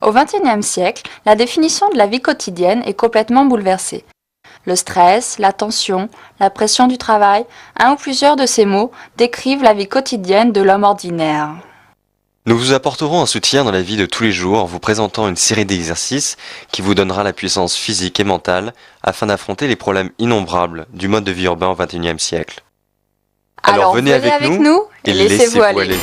Au XXIe siècle, la définition de la vie quotidienne est complètement bouleversée. Le stress, la tension, la pression du travail, un ou plusieurs de ces mots décrivent la vie quotidienne de l'homme ordinaire. Nous vous apporterons un soutien dans la vie de tous les jours en vous présentant une série d'exercices qui vous donnera la puissance physique et mentale afin d'affronter les problèmes innombrables du mode de vie urbain au XXIe siècle. Alors venez avec nous et laissez-vous aller.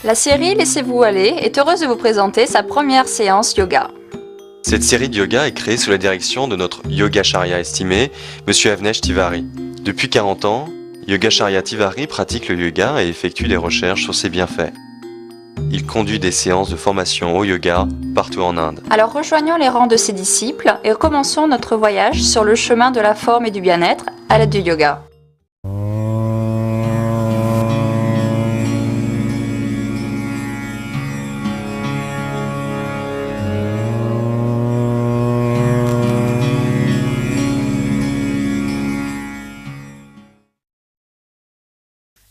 La série Laissez-vous aller est heureuse de vous présenter sa première séance yoga. Cette série de yoga est créée sous la direction de notre Yogacharya estimé, Monsieur Avnesh Tiwari. Depuis 40 ans, Yogacharya Tiwari pratique le yoga et effectue des recherches sur ses bienfaits. Il conduit des séances de formation au yoga partout en Inde. Alors rejoignons les rangs de ses disciples et commençons notre voyage sur le chemin de la forme et du bien-être à l'aide du yoga.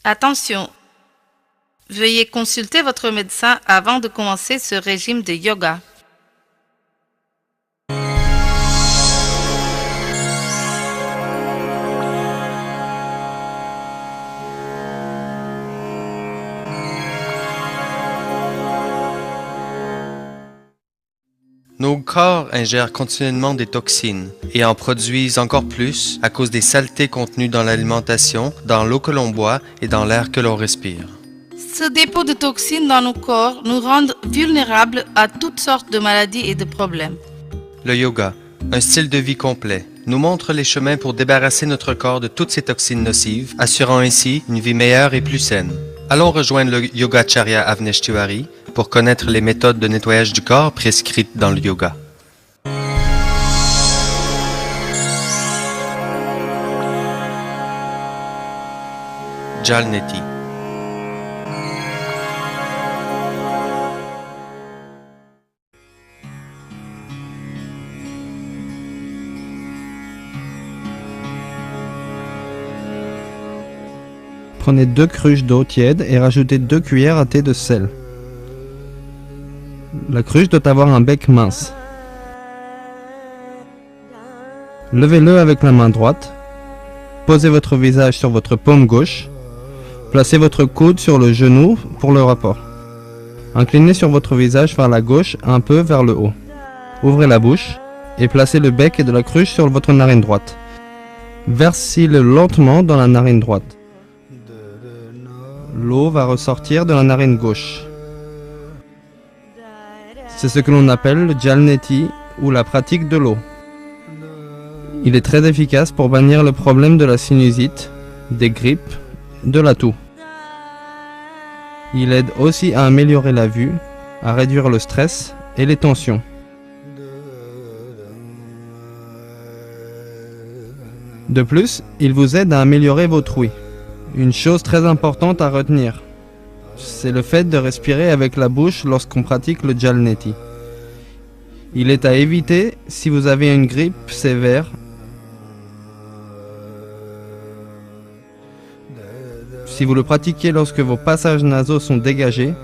Attention! Veuillez consulter votre médecin avant de commencer ce régime de yoga. Nos corps ingèrent continuellement des toxines et en produisent encore plus à cause des saletés contenues dans l'alimentation, dans l'eau que l'on boit et dans l'air que l'on respire. Ce dépôt de toxines dans nos corps nous rend vulnérables à toutes sortes de maladies et de problèmes. Le yoga, un style de vie complet, nous montre les chemins pour débarrasser notre corps de toutes ces toxines nocives, assurant ainsi une vie meilleure et plus saine. Allons rejoindre le Yogacharya Avnesh Tiwari pour connaître les méthodes de nettoyage du corps prescrites dans le yoga. Jalneti. Prenez 2 cruches d'eau tiède et rajoutez 2 cuillères à thé de sel. La cruche doit avoir un bec mince. Levez-le avec la main droite. Posez votre visage sur votre paume gauche. Placez votre coude sur le genou pour le rapport. Inclinez sur votre visage vers la gauche, un peu vers le haut. Ouvrez la bouche et placez le bec de la cruche sur votre narine droite. Versez-le lentement dans la narine droite. L'eau va ressortir de la narine gauche. C'est ce que l'on appelle le Jalneti ou la pratique de l'eau. Il est très efficace pour bannir le problème de la sinusite, des grippes, de la toux. Il aide aussi à améliorer la vue, à réduire le stress et les tensions. De plus, il vous aide à améliorer votre ouïe. Une chose très importante à retenir, c'est le fait de respirer avec la bouche lorsqu'on pratique le Jalneti. Il est à éviter si vous avez une grippe sévère. Si vous le pratiquez lorsque vos passages nasaux sont dégagés,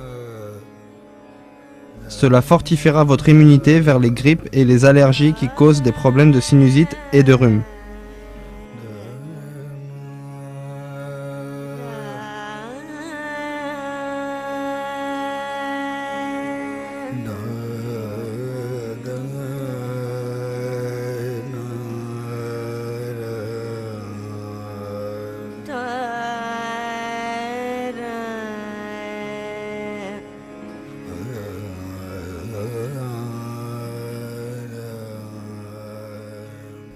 cela fortifiera votre immunité vers les grippes et les allergies qui causent des problèmes de sinusite et de rhume.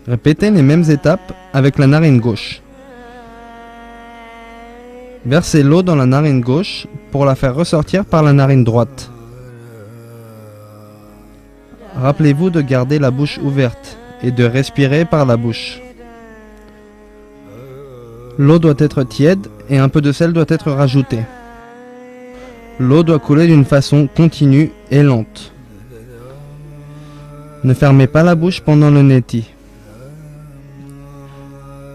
Répétez les mêmes étapes avec la narine gauche. Versez l'eau dans la narine gauche pour la faire ressortir par la narine droite. Rappelez-vous de garder la bouche ouverte et de respirer par la bouche. L'eau doit être tiède et un peu de sel doit être rajouté. L'eau doit couler d'une façon continue et lente. Ne fermez pas la bouche pendant le neti.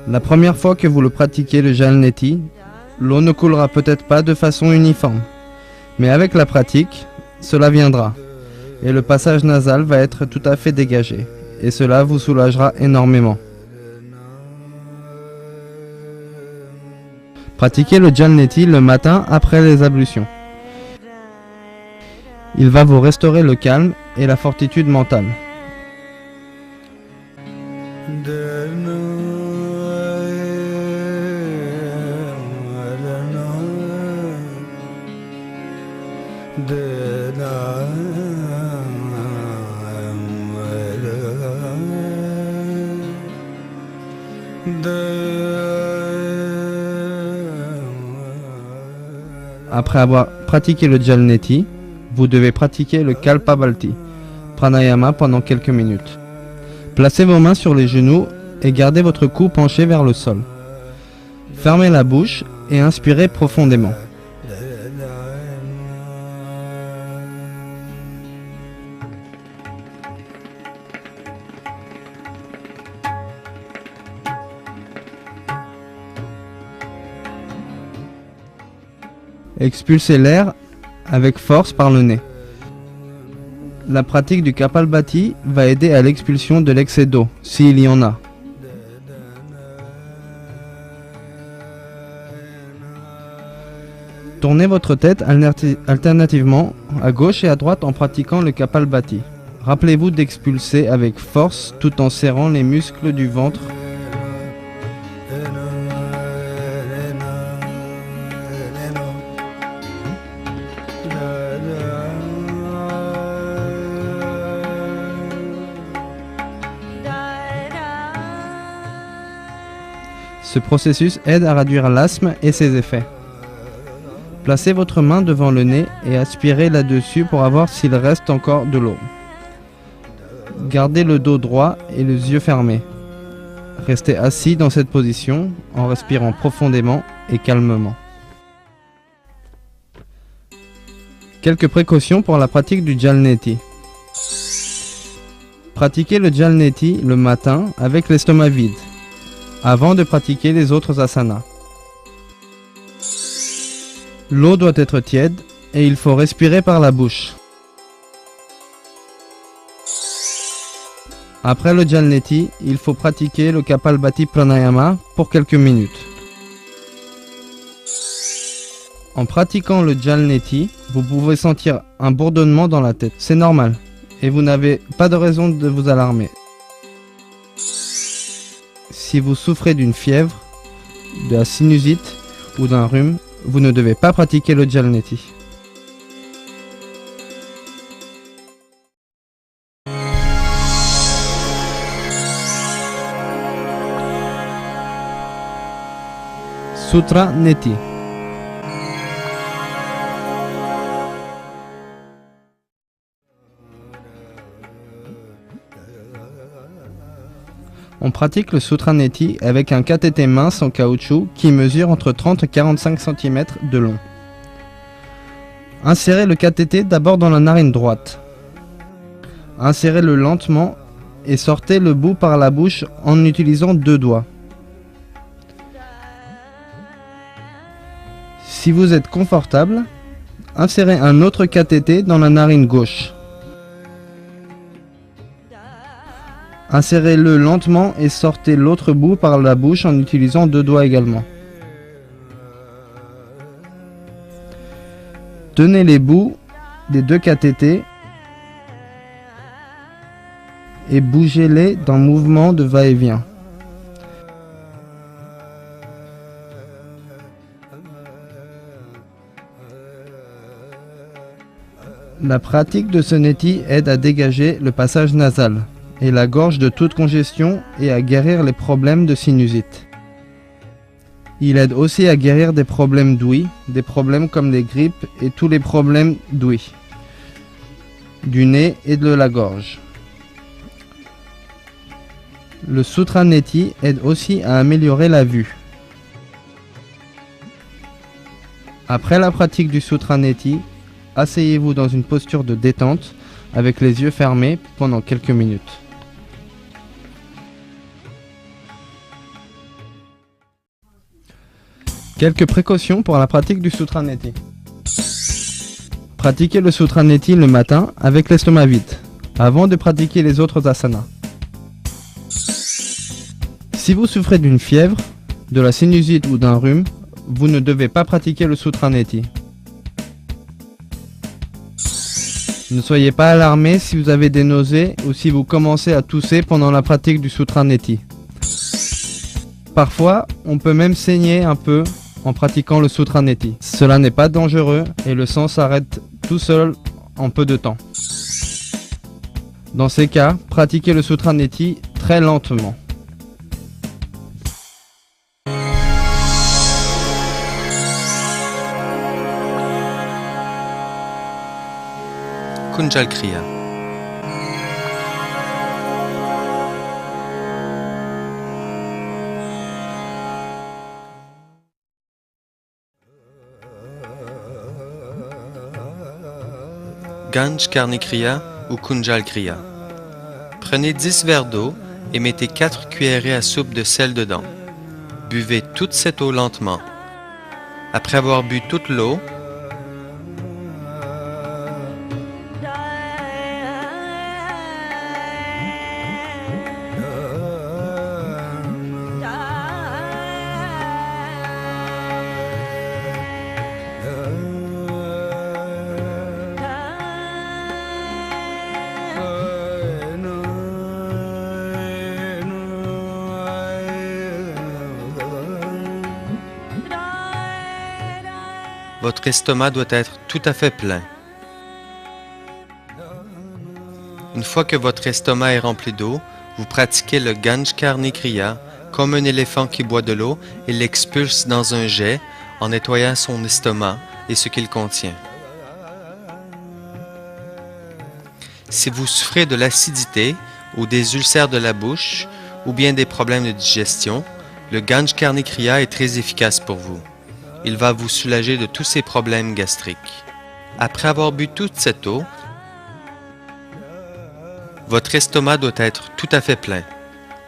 La première fois que vous le pratiquez le jal neti, l'eau ne coulera peut-être pas de façon uniforme. Mais avec la pratique, cela viendra. Et le passage nasal va être tout à fait dégagé. Et cela vous soulagera énormément. Pratiquez le jal neti le matin après les ablutions. Il va vous restaurer le calme et la fortitude mentale. Après avoir pratiqué le jal neti, vous devez pratiquer le Kalpabhalti, pranayama pendant quelques minutes. Placez vos mains sur les genoux et gardez votre cou penché vers le sol. Fermez la bouche et inspirez profondément. Expulsez l'air avec force par le nez. La pratique du Kapalbhati va aider à l'expulsion de l'excès d'eau, s'il y en a. Tournez votre tête alternativement à gauche et à droite en pratiquant le Kapalbhati. Rappelez-vous d'expulser avec force tout en serrant les muscles du ventre. Ce processus aide à réduire l'asthme et ses effets. Placez votre main devant le nez et aspirez là-dessus pour voir s'il reste encore de l'eau. Gardez le dos droit et les yeux fermés. Restez assis dans cette position en respirant profondément et calmement. Quelques précautions pour la pratique du jal neti. Pratiquez le jal neti le matin avec l'estomac vide, avant de pratiquer les autres asanas. L'eau doit être tiède et il faut respirer par la bouche. Après le jal neti, il faut pratiquer le Kapalbhati pranayama pour quelques minutes. En pratiquant le jal neti, vous pouvez sentir un bourdonnement dans la tête. C'est normal et vous n'avez pas de raison de vous alarmer. Si vous souffrez d'une fièvre, de la sinusite ou d'un rhume, vous ne devez pas pratiquer le jal neti. Sutra neti. On pratique le Sutra neti avec un cathéter mince en caoutchouc qui mesure entre 30 et 45 cm de long. Insérez le cathéter d'abord dans la narine droite. Insérez-le lentement et sortez le bout par la bouche en utilisant 2 doigts. Si vous êtes confortable, insérez un autre cathéter dans la narine gauche. Insérez-le lentement et sortez l'autre bout par la bouche en utilisant 2 doigts également. Tenez les bouts des 2 cathéters et bougez-les d'un mouvement de va-et-vient. La pratique de ce neti aide à dégager le passage nasal et la gorge de toute congestion et à guérir les problèmes de sinusite. Il aide aussi à guérir des problèmes d'ouïe, des problèmes comme les grippes et tous les problèmes d'ouïe, du nez et de la gorge. Le Sutra neti aide aussi à améliorer la vue. Après la pratique du Sutra neti, asseyez-vous dans une posture de détente avec les yeux fermés pendant quelques minutes. Quelques précautions pour la pratique du Sutra Neti. Pratiquez le Sutra Neti le matin avec l'estomac vide, avant de pratiquer les autres asanas. Si vous souffrez d'une fièvre, de la sinusite ou d'un rhume, vous ne devez pas pratiquer le Sutra Neti. Ne soyez pas alarmé si vous avez des nausées ou si vous commencez à tousser pendant la pratique du Sutra Neti. Parfois, on peut même saigner un peu en pratiquant le Sutra Neti. Cela n'est pas dangereux et le sang s'arrête tout seul en peu de temps. Dans ces cas, pratiquez le Sutra Neti très lentement. Kunjal Kriya. Ganj Karni Kriya ou Kunjal Kriya. Prenez 10 verres d'eau et mettez 4 cuillerées à soupe de sel dedans. Buvez toute cette eau lentement. Après avoir bu toute l'eau, votre estomac doit être tout à fait plein. Une fois que votre estomac est rempli d'eau, vous pratiquez le Ganj Karni Kriya comme un éléphant qui boit de l'eau et l'expulse dans un jet en nettoyant son estomac et ce qu'il contient. Si vous souffrez de l'acidité ou des ulcères de la bouche ou bien des problèmes de digestion, le Ganj Karni Kriya est très efficace pour vous. Il va vous soulager de tous ces problèmes gastriques. Après avoir bu toute cette eau, votre estomac doit être tout à fait plein.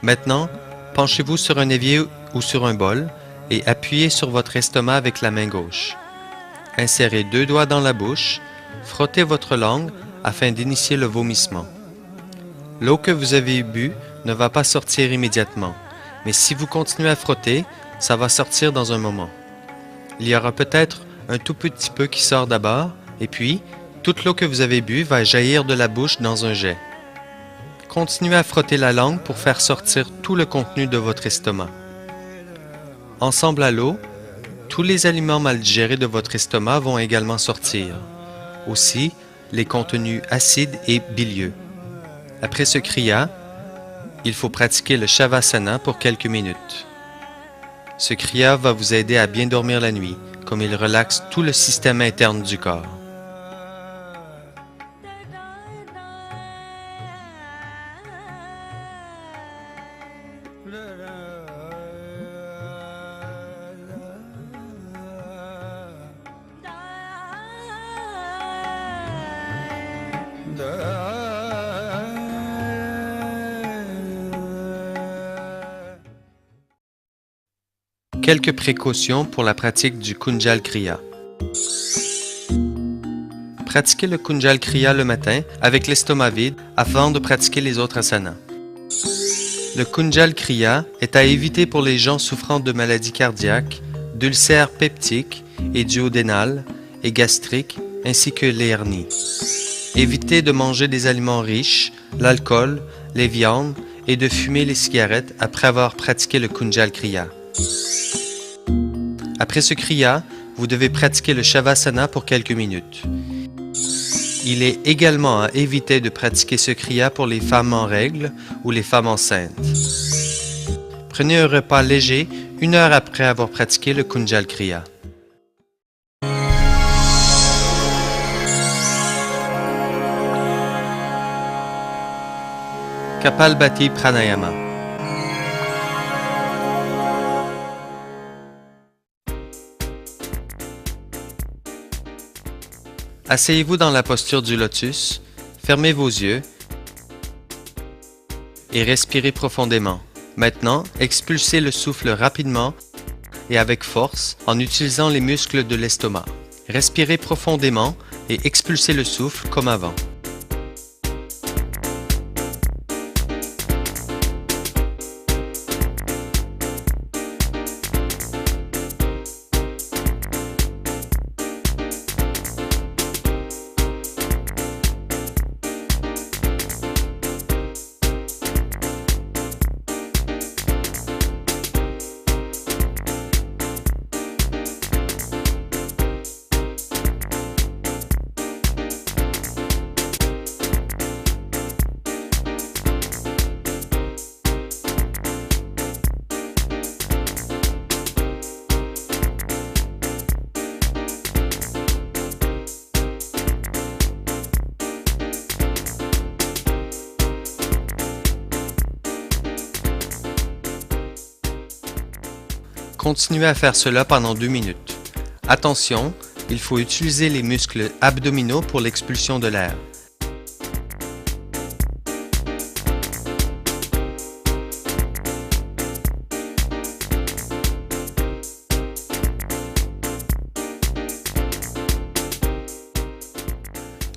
Maintenant, penchez-vous sur un évier ou sur un bol et appuyez sur votre estomac avec la main gauche. Insérez 2 doigts dans la bouche, frottez votre langue afin d'initier le vomissement. L'eau que vous avez bue ne va pas sortir immédiatement, mais si vous continuez à frotter, ça va sortir dans un moment. Il y aura peut-être un tout petit peu qui sort d'abord, et puis, toute l'eau que vous avez bue va jaillir de la bouche dans un jet. Continuez à frotter la langue pour faire sortir tout le contenu de votre estomac. Ensemble à l'eau, tous les aliments mal digérés de votre estomac vont également sortir. Aussi, les contenus acides et bilieux. Après ce kriya, il faut pratiquer le Shavasana pour quelques minutes. Ce kriya va vous aider à bien dormir la nuit, comme il relaxe tout le système interne du corps. Quelques précautions pour la pratique du Kunjal Kriya. Pratiquez le Kunjal Kriya le matin avec l'estomac vide avant de pratiquer les autres asanas. Le Kunjal Kriya est à éviter pour les gens souffrant de maladies cardiaques, d'ulcères peptiques et duodénales et gastriques, ainsi que les hernies. Évitez de manger des aliments riches, l'alcool, les viandes et de fumer les cigarettes après avoir pratiqué le Kunjal Kriya. Après ce kriya, vous devez pratiquer le Shavasana pour quelques minutes. Il est également à éviter de pratiquer ce kriya pour les femmes en règle ou les femmes enceintes. Prenez un repas léger 1 heure après avoir pratiqué le Kunjal Kriya. Kapalbhati Pranayama. Asseyez-vous dans la posture du lotus, Fermez vos yeux et respirez profondément. Maintenant, expulsez le souffle rapidement et avec force en utilisant les muscles de l'estomac. Respirez profondément et expulsez le souffle comme avant. Continuez à faire cela pendant 2 minutes. Attention, il faut utiliser les muscles abdominaux pour l'expulsion de l'air.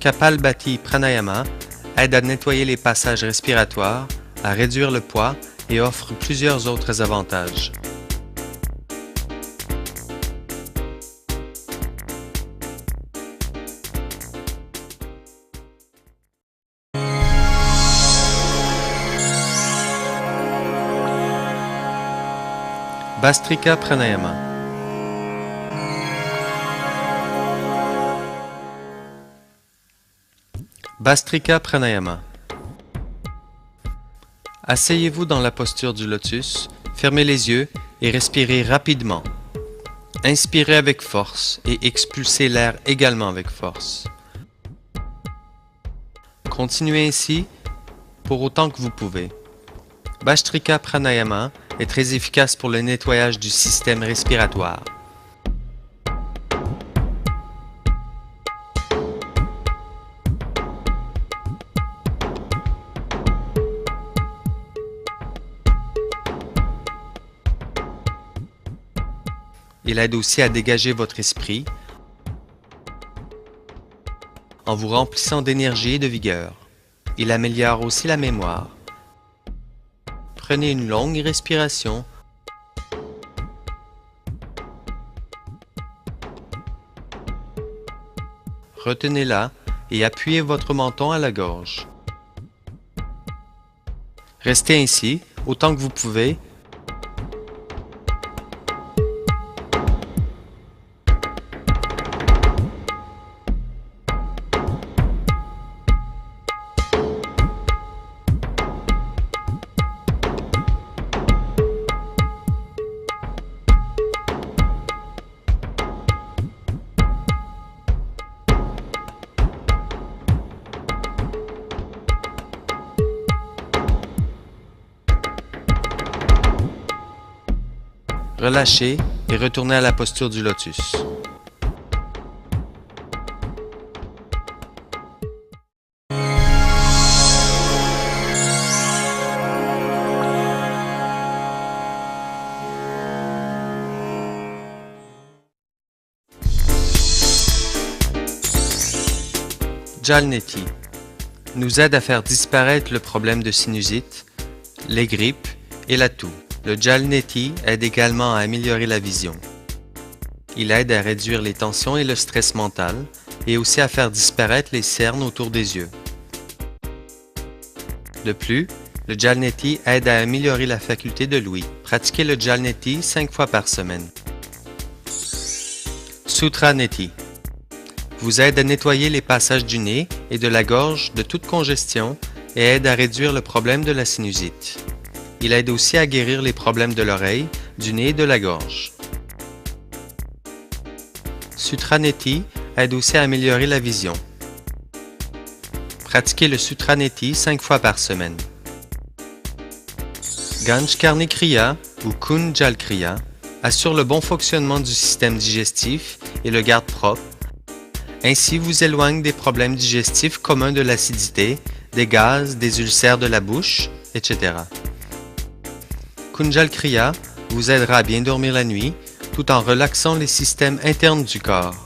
Kapalbhati Pranayama aide à nettoyer les passages respiratoires, à réduire le poids et offre plusieurs autres avantages. Bhastrika Pranayama. Bhastrika Pranayama. Asseyez-vous dans la posture du lotus, fermez les yeux et respirez rapidement. Inspirez avec force et expulsez l'air également avec force. Continuez ainsi pour autant que vous pouvez. Bhastrika Pranayama est très efficace pour le nettoyage du système respiratoire. Il aide aussi à dégager votre esprit en vous remplissant d'énergie et de vigueur. Il améliore aussi la mémoire. Prenez une longue respiration. Retenez-la et appuyez votre menton à la gorge. Restez ainsi autant que vous pouvez. Relâchez et retournez à la posture du lotus. Jalneti nous aide à faire disparaître le problème de sinusite, les grippes et la toux. Le Jalneti aide également à améliorer la vision. Il aide à réduire les tensions et le stress mental et aussi à faire disparaître les cernes autour des yeux. De plus, le Jalneti aide à améliorer la faculté de l'ouïe. Pratiquez le Jalneti 5 fois par semaine. Sutra Neti vous aide à nettoyer les passages du nez et de la gorge de toute congestion et aide à réduire le problème de la sinusite. Il aide aussi à guérir les problèmes de l'oreille, du nez et de la gorge. Sutra Neti aide aussi à améliorer la vision. Pratiquez le Sutra Neti 5 fois par semaine. Ganjkarni Kriya ou Kunjal Kriya assure le bon fonctionnement du système digestif et le garde propre, Ainsi vous éloigne des problèmes digestifs communs de l'acidité, des gaz, des ulcères de la bouche, etc. Kunjal Kriya vous aidera à bien dormir la nuit tout en relaxant les systèmes internes du corps.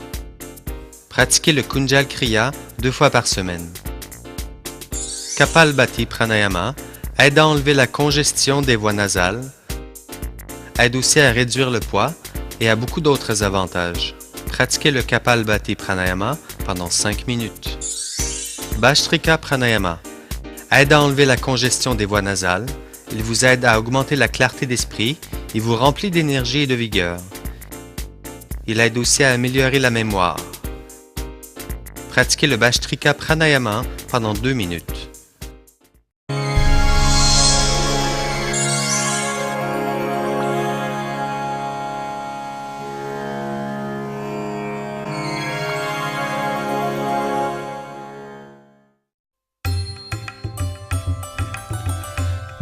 Pratiquez le Kunjal Kriya 2 fois par semaine. Kapalbhati Pranayama aide à enlever la congestion des voies nasales, aide aussi à réduire le poids et a beaucoup d'autres avantages. Pratiquez le Kapalbhati Pranayama pendant 5 minutes. Bhastrika Pranayama aide à enlever la congestion des voies nasales, il vous aide à augmenter la clarté d'esprit et vous remplit d'énergie et de vigueur. Il aide aussi à améliorer la mémoire. Pratiquez le Bhastrika Pranayama pendant 2 minutes.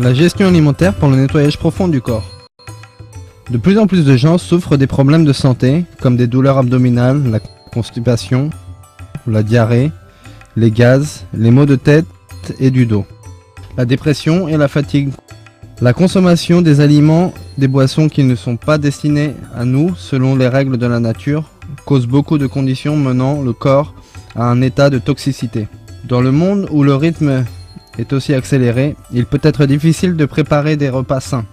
La gestion alimentaire pour le nettoyage profond du corps. De plus en plus de gens souffrent des problèmes de santé, comme des douleurs abdominales, la constipation, la diarrhée, les gaz, les maux de tête et du dos, la dépression et la fatigue. La consommation des aliments, des boissons qui ne sont pas destinés à nous selon les règles de la nature, cause beaucoup de conditions menant le corps à un état de toxicité. Dans le monde où le rythme est aussi accéléré, il peut être difficile de préparer des repas sains.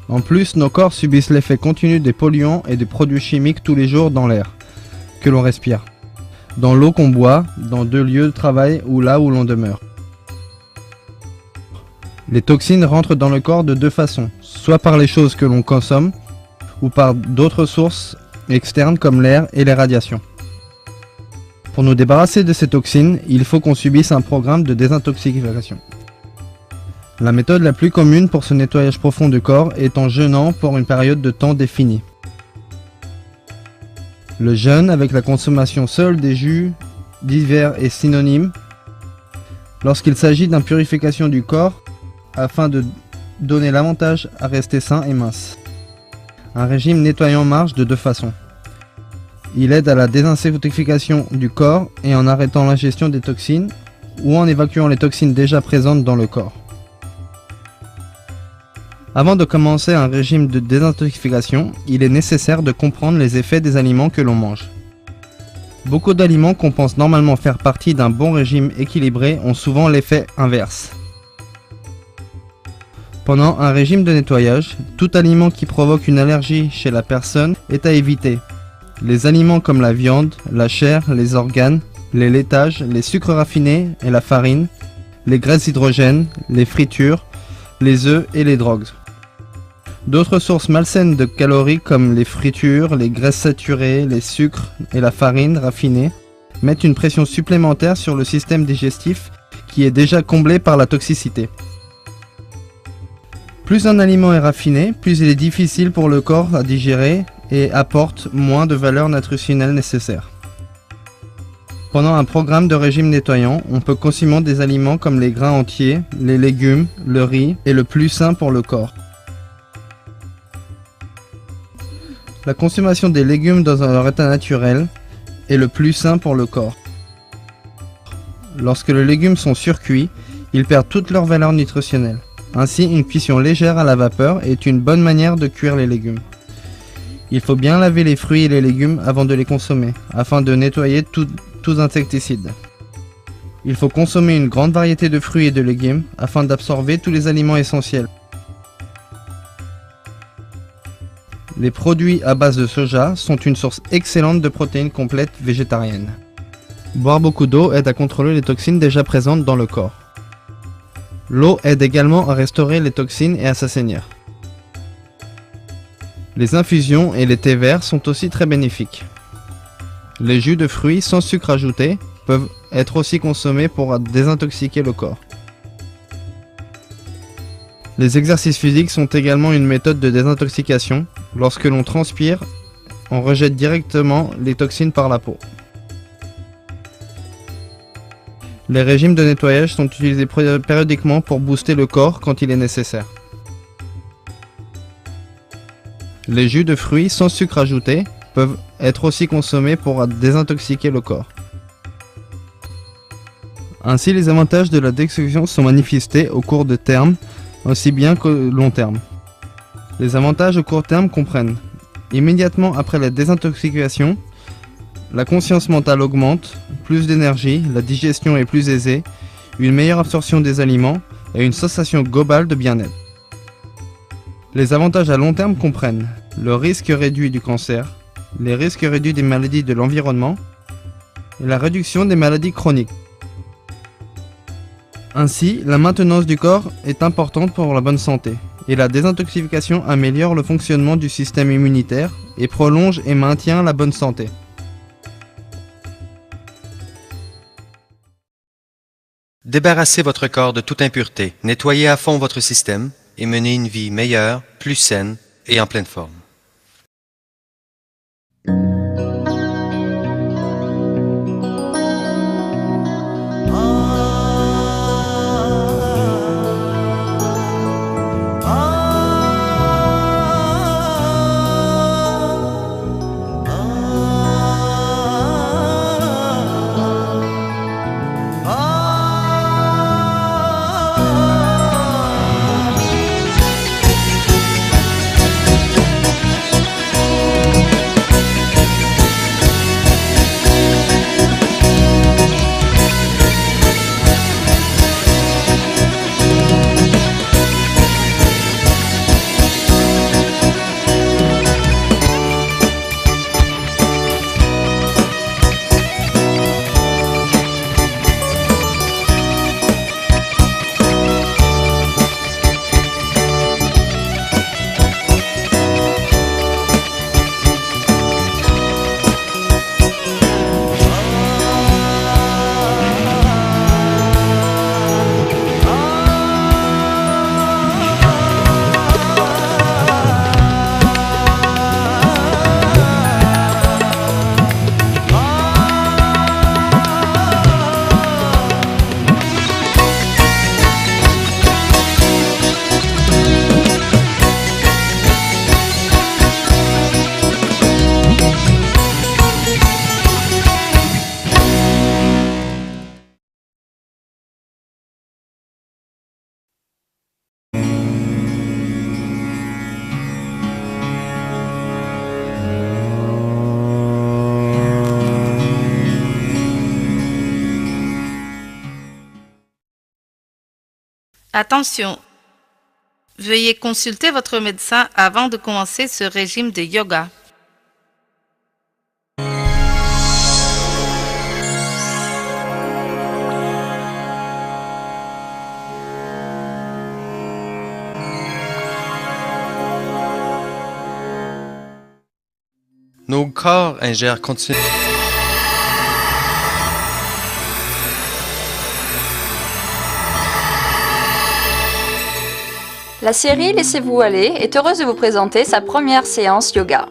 En plus, nos corps subissent l'effet continu des polluants et des produits chimiques tous les jours dans l'air que l'on respire, dans l'eau qu'on boit, dans 2 lieux de travail ou là où l'on demeure. Les toxines rentrent dans le corps de 2 façons, soit par les choses que l'on consomme, ou par d'autres sources externes comme l'air et les radiations. Pour nous débarrasser de ces toxines, il faut qu'on subisse un programme de désintoxication. La méthode la plus commune pour ce nettoyage profond du corps est en jeûnant pour une période de temps définie. Le jeûne avec la consommation seule des jus divers est synonyme lorsqu'il s'agit d'impurification du corps afin de donner l'avantage à rester sain et mince. Un régime nettoyant marche de 2 façons. Il aide à la désintoxication du corps et en arrêtant l'ingestion des toxines ou en évacuant les toxines déjà présentes dans le corps. Avant de commencer un régime de désintoxication, il est nécessaire de comprendre les effets des aliments que l'on mange. Beaucoup d'aliments qu'on pense normalement faire partie d'un bon régime équilibré ont souvent l'effet inverse. Pendant un régime de nettoyage, tout aliment qui provoque une allergie chez la personne est à éviter. Les aliments comme la viande, la chair, les organes, les laitages, les sucres raffinés et la farine, les graisses hydrogènes, les fritures, les œufs et les drogues. D'autres sources malsaines de calories comme les fritures, les graisses saturées, les sucres et la farine raffinée mettent une pression supplémentaire sur le système digestif qui est déjà comblé par la toxicité. Plus un aliment est raffiné, plus il est difficile pour le corps à digérer et apporte moins de valeur nutritionnelle nécessaire. Pendant un programme de régime nettoyant, on peut consommer des aliments comme les grains entiers, les légumes, le riz et le plus sain pour le corps. La consommation des légumes dans leur état naturel est le plus sain pour le corps. Lorsque les légumes sont surcuits, ils perdent toute leur valeur nutritionnelle. Ainsi, une cuisson légère à la vapeur est une bonne manière de cuire les légumes. Il faut bien laver les fruits et les légumes avant de les consommer, afin de nettoyer tous insecticides. Il faut consommer une grande variété de fruits et de légumes, afin d'absorber tous les aliments essentiels. Les produits à base de soja sont une source excellente de protéines complètes végétariennes. Boire beaucoup d'eau aide à contrôler les toxines déjà présentes dans le corps. L'eau aide également à restaurer les toxines et à s'assainir. Les infusions et les thés verts sont aussi très bénéfiques. Les jus de fruits sans sucre ajouté peuvent être aussi consommés pour désintoxiquer le corps. Les exercices physiques sont également une méthode de désintoxication. Lorsque l'on transpire, on rejette directement les toxines par la peau. Les régimes de nettoyage sont utilisés périodiquement pour booster le corps quand il est nécessaire. Les jus de fruits sans sucre ajouté peuvent être aussi consommés pour désintoxiquer le corps. Ainsi, les avantages de la désintoxication sont manifestés au court de terme, aussi bien qu'au long terme. Les avantages au court terme comprennent immédiatement après la désintoxication, la conscience mentale augmente, plus d'énergie, la digestion est plus aisée, une meilleure absorption des aliments et une sensation globale de bien-être. Les avantages à long terme comprennent le risque réduit du cancer, les risques réduits des maladies de l'environnement et la réduction des maladies chroniques. Ainsi, la maintenance du corps est importante pour la bonne santé et la désintoxication améliore le fonctionnement du système immunitaire et prolonge et maintient la bonne santé. Débarrassez votre corps de toute impureté, nettoyez à fond votre système et menez une vie meilleure, plus saine et en pleine forme. Attention! Veuillez consulter votre médecin avant de commencer ce régime de yoga. Nos corps ingèrent continuellement. La série Laissez-vous aller est heureuse de vous présenter sa première séance yoga.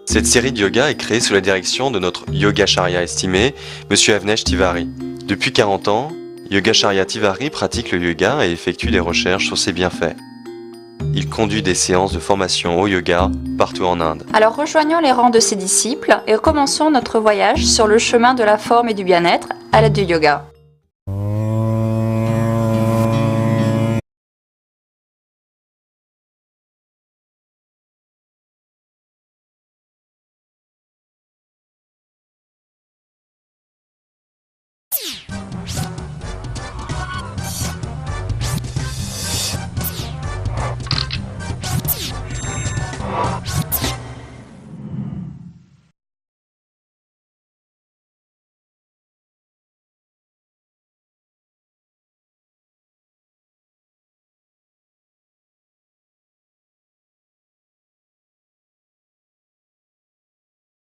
Cette série de yoga est créée sous la direction de notre Yogacharya estimé, Monsieur Avnesh Tiwari. Depuis 40 ans, Yogacharya Tiwari pratique le yoga et effectue des recherches sur ses bienfaits. Il conduit des séances de formation au yoga partout en Inde. Alors rejoignons les rangs de ses disciples et commençons notre voyage sur le chemin de la forme et du bien-être à l'aide du yoga.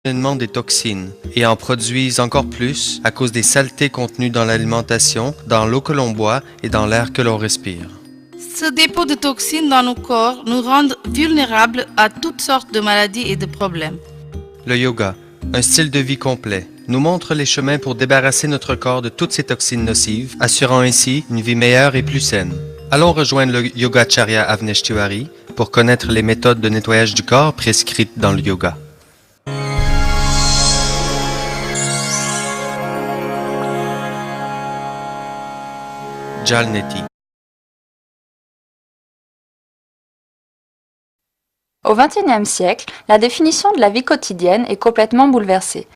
Des toxines et en produisent encore plus à cause des saletés contenues dans l'alimentation, dans l'eau que l'on boit et dans l'air que l'on respire. Ce dépôt de toxines dans nos corps nous rend vulnérables à toutes sortes de maladies et de problèmes. Le yoga, un style de vie complet, nous montre les chemins pour débarrasser notre corps de toutes ces toxines nocives, assurant ainsi une vie meilleure et plus saine. Allons rejoindre le Yogacharya Avnesh Tiwari pour connaître les méthodes de nettoyage du corps prescrites dans le yoga. Jalneti. Au XXIe siècle, la définition de la vie quotidienne est complètement bouleversée.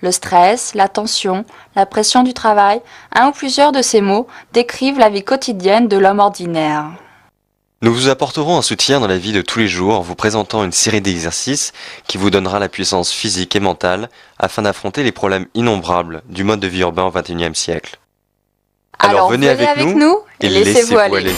Le stress, la tension, la pression du travail, un ou plusieurs de ces mots décrivent la vie quotidienne de l'homme ordinaire. Nous vous apporterons un soutien dans la vie de tous les jours en vous présentant une série d'exercices qui vous donnera la puissance physique et mentale afin d'affronter les problèmes innombrables du mode de vie urbain au XXIe siècle. Alors venez avec nous et laissez-vous aller.